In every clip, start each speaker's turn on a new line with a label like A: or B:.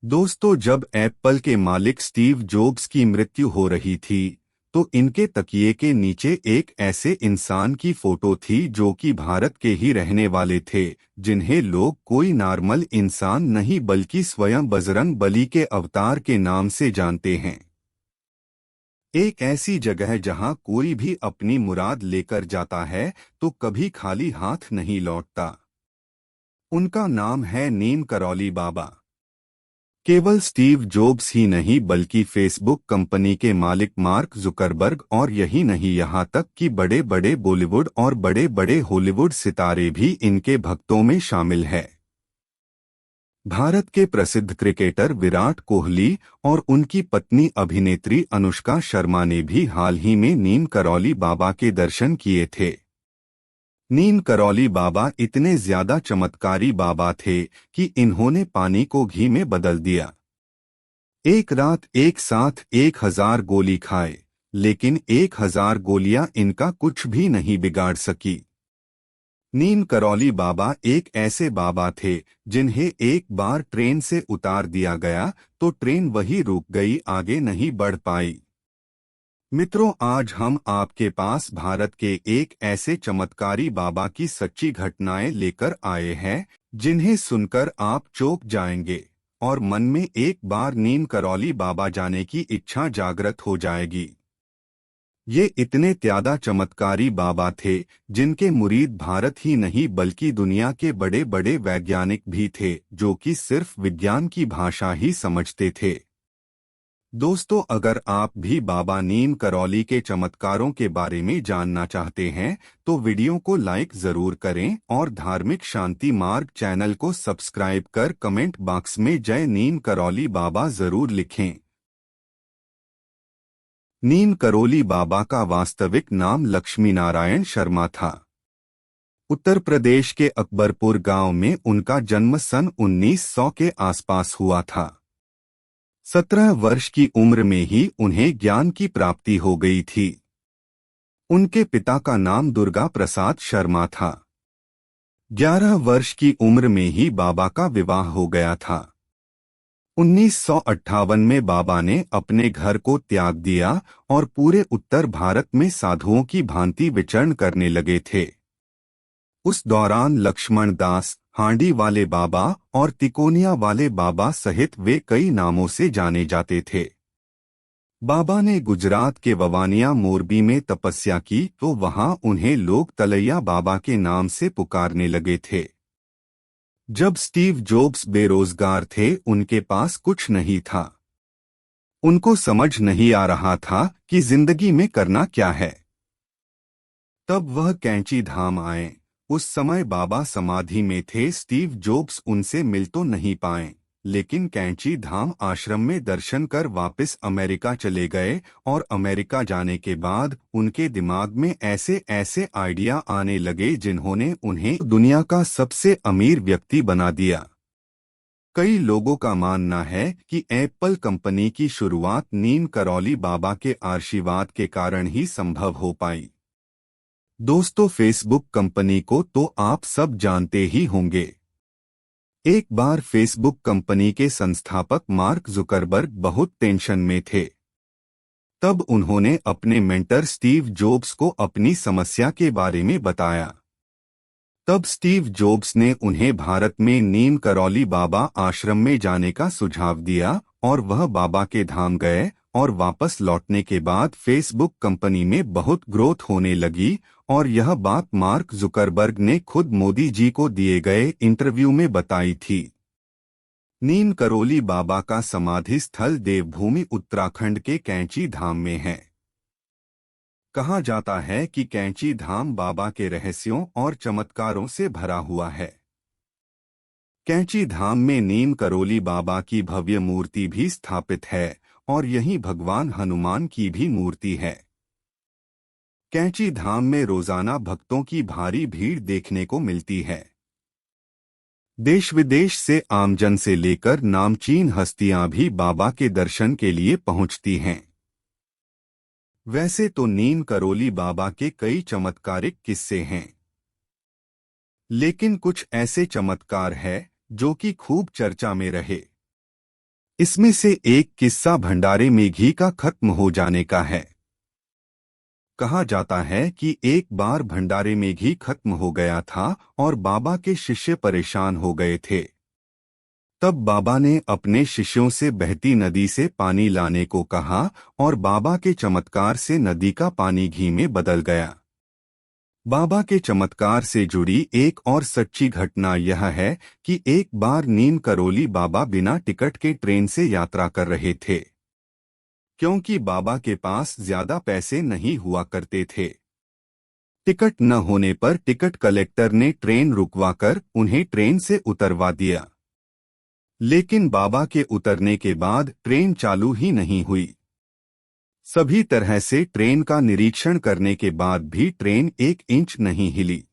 A: दोस्तों, जब एप्पल के मालिक स्टीव जॉब्स की मृत्यु हो रही थी तो इनके तकिए के नीचे एक ऐसे इंसान की फोटो थी जो कि भारत के ही रहने वाले थे, जिन्हें लोग कोई नॉर्मल इंसान नहीं बल्कि स्वयं बजरंग बली के अवतार के नाम से जानते हैं। एक ऐसी जगह जहां कोई भी अपनी मुराद लेकर जाता है तो कभी खाली हाथ नहीं लौटता। उनका नाम है नीम करौली बाबा। केवल स्टीव जॉब्स ही नहीं बल्कि फेसबुक कंपनी के मालिक मार्क जुकरबर्ग और यही नहीं, यहाँ तक कि बड़े बड़े बॉलीवुड और बड़े बड़े हॉलीवुड सितारे भी इनके भक्तों में शामिल है। भारत के प्रसिद्ध क्रिकेटर विराट कोहली और उनकी पत्नी अभिनेत्री अनुष्का शर्मा ने भी हाल ही में नीम करौली बाबा के दर्शन किए थे। नीम करौली बाबा इतने ज्यादा चमत्कारी बाबा थे कि इन्होंने पानी को घी में बदल दिया। एक रात एक साथ 1000 गोली खाए, लेकिन 1000 गोलियां इनका कुछ भी नहीं बिगाड़ सकी। नीम करौली बाबा एक ऐसे बाबा थे जिन्हें एक बार ट्रेन से उतार दिया गया तो ट्रेन वहीं रुक गई, आगे नहीं बढ़ पाई। मित्रों, आज हम आपके पास भारत के एक ऐसे चमत्कारी बाबा की सच्ची घटनाएं लेकर आए हैं जिन्हें सुनकर आप चौंक जाएंगे और मन में एक बार नीम करौली बाबा जाने की इच्छा जागृत हो जाएगी। ये इतने ज्यादा चमत्कारी बाबा थे जिनके मुरीद भारत ही नहीं बल्कि दुनिया के बड़े बड़े वैज्ञानिक भी थे जो कि सिर्फ विज्ञान की भाषा ही समझते थे। दोस्तों, अगर आप भी बाबा नीम करौली के चमत्कारों के बारे में जानना चाहते हैं तो वीडियो को लाइक जरूर करें और धार्मिक शांति मार्ग चैनल को सब्सक्राइब कर कमेंट बॉक्स में जय नीम करौली बाबा जरूर लिखें। नीम करौली बाबा का वास्तविक नाम लक्ष्मी नारायण शर्मा था। उत्तर प्रदेश के अकबरपुर गांव में उनका जन्म सन 1900 के आसपास हुआ था। 17 वर्ष की उम्र में ही उन्हें ज्ञान की प्राप्ति हो गई थी। उनके पिता का नाम दुर्गा प्रसाद शर्मा था। 11 वर्ष की उम्र में ही बाबा का विवाह हो गया था। 1958 में बाबा ने अपने घर को त्याग दिया और पूरे उत्तर भारत में साधुओं की भांति विचरण करने लगे थे। उस दौरान लक्ष्मण दास, हांडी वाले बाबा और तिकोनिया वाले बाबा सहित वे कई नामों से जाने जाते थे। बाबा ने गुजरात के ववानिया मोरबी में तपस्या की तो वहां उन्हें लोग तलैया बाबा के नाम से पुकारने लगे थे। जब स्टीव जॉब्स बेरोजगार थे, उनके पास कुछ नहीं था। उनको समझ नहीं आ रहा था कि जिंदगी में करना क्या है। तब वह कैंची धाम आए। उस समय बाबा समाधि में थे। स्टीव जॉब्स उनसे मिल तो नहीं पाए, लेकिन कैंची धाम आश्रम में दर्शन कर वापस अमेरिका चले गए और अमेरिका जाने के बाद उनके दिमाग में ऐसे ऐसे आइडिया आने लगे जिन्होंने उन्हें दुनिया का सबसे अमीर व्यक्ति बना दिया। कई लोगों का मानना है कि एप्पल कंपनी की शुरुआत नीम करौली बाबा के आशीर्वाद के कारण ही संभव हो पाई। दोस्तों, फेसबुक कंपनी को तो आप सब जानते ही होंगे। एक बार फेसबुक कंपनी के संस्थापक मार्क जुकरबर्ग बहुत टेंशन में थे। तब उन्होंने अपने मेंटर स्टीव जॉब्स को अपनी समस्या के बारे में बताया। तब स्टीव जॉब्स ने उन्हें भारत में नीम करौली बाबा आश्रम में जाने का सुझाव दिया और वह बाबा के धाम गए और वापस लौटने के बाद फेसबुक कंपनी में बहुत ग्रोथ होने लगी और यह बात मार्क जुकरबर्ग ने खुद मोदी जी को दिए गए इंटरव्यू में बताई थी। नीम करौली बाबा का समाधि स्थल देवभूमि उत्तराखंड के कैंची धाम में है। कहा जाता है कि कैंची धाम बाबा के रहस्यों और चमत्कारों से भरा हुआ है। कैंची धाम में नीम करौली बाबा की भव्य मूर्ति भी स्थापित है और यहीं भगवान हनुमान की भी मूर्ति है। कैंची धाम में रोजाना भक्तों की भारी भीड़ देखने को मिलती है। देश विदेश से आमजन से लेकर नामचीन हस्तियां भी बाबा के दर्शन के लिए पहुंचती हैं। वैसे तो नीम करौली बाबा के कई चमत्कारिक किस्से हैं, लेकिन कुछ ऐसे चमत्कार है जो कि खूब चर्चा में रहे। इसमें से एक किस्सा भंडारे में घी का खत्म हो जाने का है। कहा जाता है कि एक बार भंडारे में घी खत्म हो गया था और बाबा के शिष्य परेशान हो गए थे। तब बाबा ने अपने शिष्यों से बहती नदी से पानी लाने को कहा और बाबा के चमत्कार से नदी का पानी घी में बदल गया। बाबा के चमत्कार से जुड़ी एक और सच्ची घटना यह है कि एक बार नीम करौली बाबा बिना टिकट के ट्रेन से यात्रा कर रहे थे। क्योंकि बाबा के पास ज्यादा पैसे नहीं हुआ करते थे, टिकट न होने पर टिकट कलेक्टर ने ट्रेन रुकवाकर उन्हें ट्रेन से उतरवा दिया। लेकिन बाबा के उतरने के बाद ट्रेन चालू ही नहीं हुई। सभी तरह से ट्रेन का निरीक्षण करने के बाद भी ट्रेन 1 इंच नहीं हिली।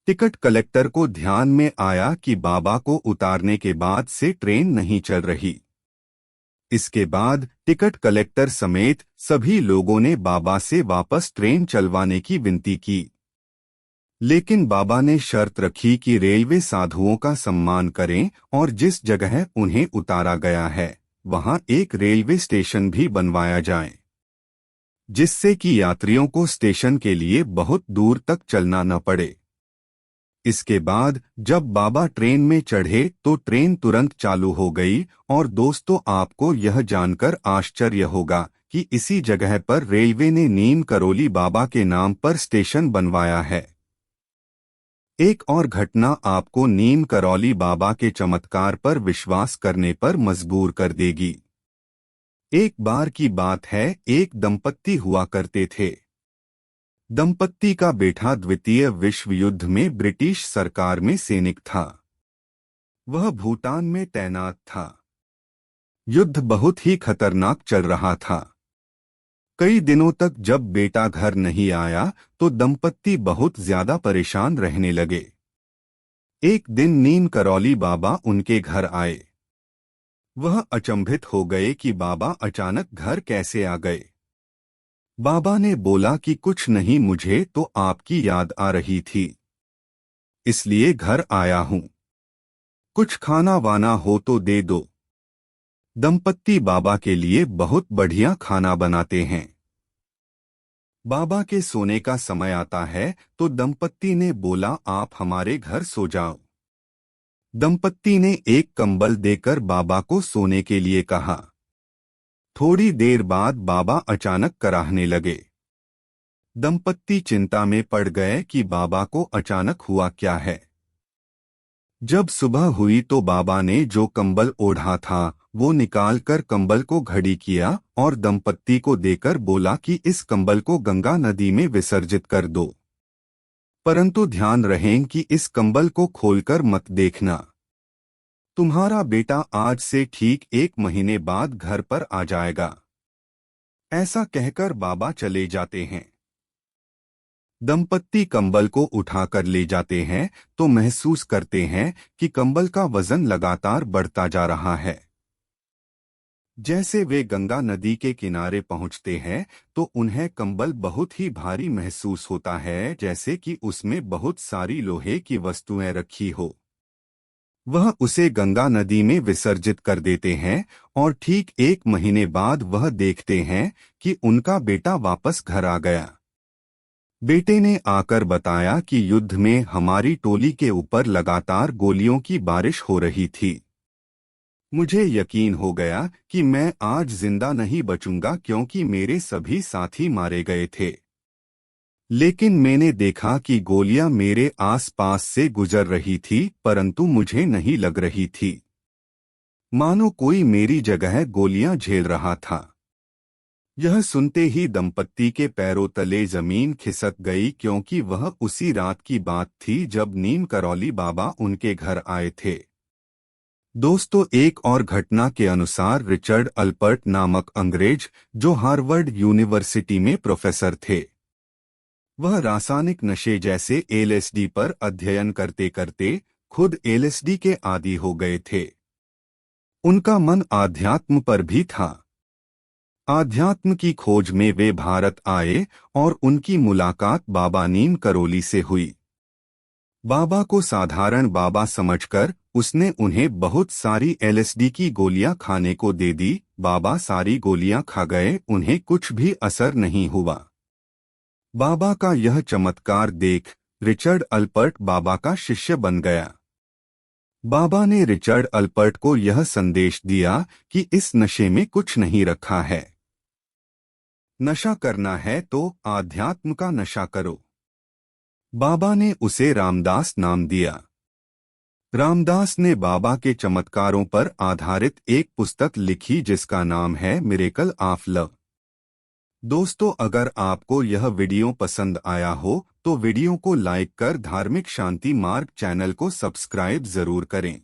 A: टिकट कलेक्टर को ध्यान में आया कि बाबा को उतारने के बाद से ट्रेन नहीं चल रही। इसके बाद टिकट कलेक्टर समेत सभी लोगों ने बाबा से वापस ट्रेन चलवाने की विनती की। लेकिन बाबा ने शर्त रखी कि रेलवे साधुओं का सम्मान करें और जिस जगह उन्हें उतारा गया है वहां एक रेलवे स्टेशन भी बनवाया जाए, जिससे कि यात्रियों को स्टेशन के लिए बहुत दूर तक चलना न पड़े। इसके बाद जब बाबा ट्रेन में चढ़े तो ट्रेन तुरंत चालू हो गई। और दोस्तों, आपको यह जानकर आश्चर्य होगा कि इसी जगह पर रेलवे ने नीम करौली बाबा के नाम पर स्टेशन बनवाया है। एक और घटना आपको नीम करौली बाबा के चमत्कार पर विश्वास करने पर मजबूर कर देगी। एक बार की बात है, एक दंपत्ति हुआ करते थे। दंपत्ति का बेटा द्वितीय विश्व युद्ध में ब्रिटिश सरकार में सैनिक था। वह भूटान में तैनात था। युद्ध बहुत ही खतरनाक चल रहा था। कई दिनों तक जब बेटा घर नहीं आया तो दंपत्ति बहुत ज्यादा परेशान रहने लगे। एक दिन नीम करौली बाबा उनके घर आए। वह अचंभित हो गए कि बाबा अचानक घर कैसे आ गए। बाबा ने बोला कि कुछ नहीं, मुझे तो आपकी याद आ रही थी, इसलिए घर आया हूं। कुछ खाना वाना हो तो दे दो। दंपत्ति बाबा के लिए बहुत बढ़िया खाना बनाते हैं। बाबा के सोने का समय आता है तो दंपत्ति ने बोला, आप हमारे घर सो जाओ। दंपत्ति ने एक कंबल देकर बाबा को सोने के लिए कहा। थोड़ी देर बाद बाबा अचानक कराहने लगे। दंपत्ति चिंता में पड़ गए कि बाबा को अचानक हुआ क्या है। जब सुबह हुई तो बाबा ने जो कंबल ओढ़ा था वो निकालकर कंबल को घड़ी किया और दंपत्ति को देकर बोला कि इस कंबल को गंगा नदी में विसर्जित कर दो, परंतु ध्यान रहे कि इस कंबल को खोलकर मत देखना। तुम्हारा बेटा आज से ठीक 1 महीने बाद घर पर आ जाएगा। ऐसा कहकर बाबा चले जाते हैं। दंपत्ति कंबल को उठाकर ले जाते हैं तो महसूस करते हैं कि कंबल का वजन लगातार बढ़ता जा रहा है। जैसे वे गंगा नदी के किनारे पहुंचते हैं तो उन्हें कंबल बहुत ही भारी महसूस होता है, जैसे कि उसमें बहुत सारी लोहे की वस्तुएं रखी हो। वह उसे गंगा नदी में विसर्जित कर देते हैं और ठीक 1 महीने बाद वह देखते हैं कि उनका बेटा वापस घर आ गया। बेटे ने आकर बताया कि युद्ध में हमारी टोली के ऊपर लगातार गोलियों की बारिश हो रही थी। मुझे यकीन हो गया कि मैं आज जिंदा नहीं बचूंगा क्योंकि मेरे सभी साथी मारे गए थे। लेकिन मैंने देखा कि गोलियां मेरे आसपास से गुजर रही थी, परंतु मुझे नहीं लग रही थी, मानो कोई मेरी जगह गोलियां झेल रहा था। यह सुनते ही दंपत्ति के पैरों तले जमीन खिसक गई, क्योंकि वह उसी रात की बात थी जब नीम करौली बाबा उनके घर आए थे। दोस्तों, एक और घटना के अनुसार रिचर्ड अल्पर्ट नामक अंग्रेज, जो हार्वर्ड यूनिवर्सिटी में प्रोफेसर थे, वह रासायनिक नशे जैसे एलएसडी पर अध्ययन करते करते खुद एलएसडी के आदी हो गए थे। उनका मन आध्यात्म पर भी था। आध्यात्म की खोज में वे भारत आए और उनकी मुलाकात बाबा नीम करौली से हुई। बाबा को साधारण बाबा समझकर उसने उन्हें बहुत सारी एलएसडी की गोलियां खाने को दे दी। बाबा सारी गोलियां खा गए, उन्हें कुछ भी असर नहीं हुआ। बाबा का यह चमत्कार देख रिचर्ड अल्पर्ट बाबा का शिष्य बन गया। बाबा ने रिचर्ड अल्पर्ट को यह संदेश दिया कि इस नशे में कुछ नहीं रखा है। नशा करना है तो आध्यात्म का नशा करो। बाबा ने उसे रामदास नाम दिया। रामदास ने बाबा के चमत्कारों पर आधारित एक पुस्तक लिखी जिसका नाम है मिरेकल ऑफ लव। दोस्तों, अगर आपको यह वीडियो पसंद आया हो तो वीडियो को लाइक कर धार्मिक शांति मार्ग चैनल को सब्सक्राइब जरूर करें।